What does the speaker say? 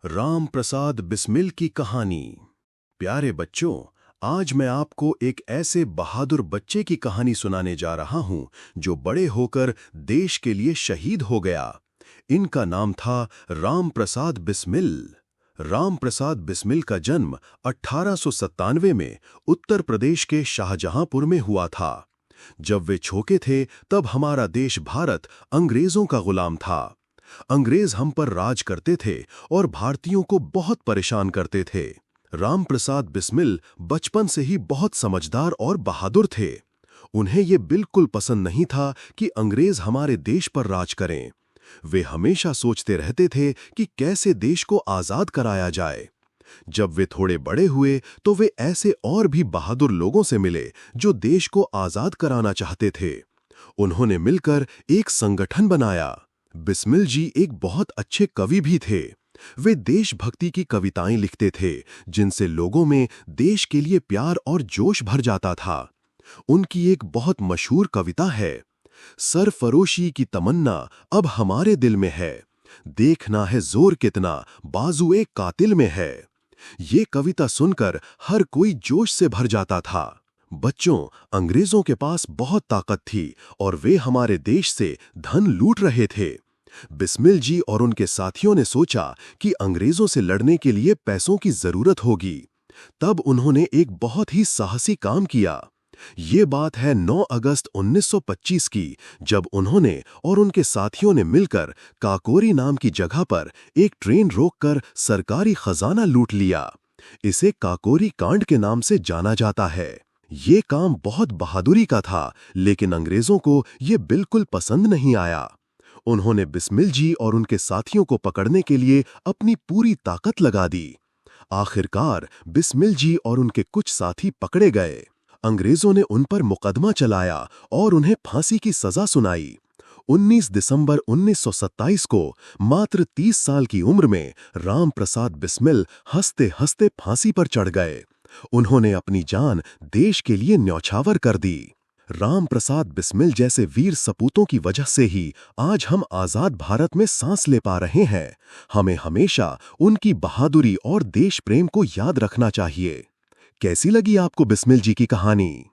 राम प्रसाद बिस्मिल की कहानी। प्यारे बच्चों, आज मैं आपको एक ऐसे बहादुर बच्चे की कहानी सुनाने जा रहा हूं जो बड़े होकर देश के लिए शहीद हो गया। इनका नाम था राम प्रसाद बिस्मिल। राम प्रसाद बिस्मिल का जन्म 1897 में उत्तर प्रदेश के शाहजहांपुर में हुआ था। जब वे छोटे थे तब हमारा देश भारत अंग्रेजों का गुलाम था। अंग्रेज हम पर राज करते थे और भारतीयों को बहुत परेशान करते थे। राम प्रसाद बिस्मिल बचपन से ही बहुत समझदार और बहादुर थे। उन्हें ये बिल्कुल पसंद नहीं था कि अंग्रेज हमारे देश पर राज करें। वे हमेशा सोचते रहते थे कि कैसे देश को आजाद कराया जाए। जब वे थोड़े बड़े हुए तो वे ऐसे और भी बहादुर लोगों से मिले जो देश को आजाद कराना चाहते थे। उन्होंने मिलकर एक संगठन बनाया। बिस्मिल जी एक बहुत अच्छे कवि भी थे। वे देशभक्ति की कविताएं लिखते थे जिनसे लोगों में देश के लिए प्यार और जोश भर जाता था। उनकी एक बहुत मशहूर कविता है, सरफरोशी की तमन्ना अब हमारे दिल में है, देखना है जोर कितना बाजू एक कातिल में है। ये कविता सुनकर हर कोई जोश से भर जाता था। बच्चों, अंग्रेजों के पास बहुत ताकत थी और वे हमारे देश से धन लूट रहे थे। बिस्मिल जी और उनके साथियों ने सोचा कि अंग्रेजों से लड़ने के लिए पैसों की जरूरत होगी। तब उन्होंने एक बहुत ही साहसी काम किया। ये बात है 9 अगस्त 1925 की, जब उन्होंने और उनके साथियों ने मिलकर काकोरी नाम की जगह पर एक ट्रेन रोककर सरकारी खजाना लूट लिया। इसे काकोरी कांड के नाम से जाना जाता है। ये काम बहुत बहादुरी का था, लेकिन अंग्रेजों को ये बिल्कुल पसंद नहीं आया। उन्होंने बिस्मिल जी और उनके साथियों को पकड़ने के लिए अपनी पूरी ताकत लगा दी। आखिरकार बिस्मिल जी और उनके कुछ साथी पकड़े गए। अंग्रेजों ने उन पर मुकदमा चलाया और उन्हें फांसी की सजा सुनाई। 19 दिसंबर 1927 को मात्र 30 साल की उम्र में राम प्रसाद बिस्मिल हंसते हंसते फांसी पर चढ़ गए। उन्होंने अपनी जान देश के लिए न्यौछावर कर दी। राम प्रसाद बिस्मिल जैसे वीर सपूतों की वजह से ही आज हम आजाद भारत में सांस ले पा रहे हैं। हमें हमेशा उनकी बहादुरी और देश प्रेम को याद रखना चाहिए। कैसी लगी आपको बिस्मिल जी की कहानी?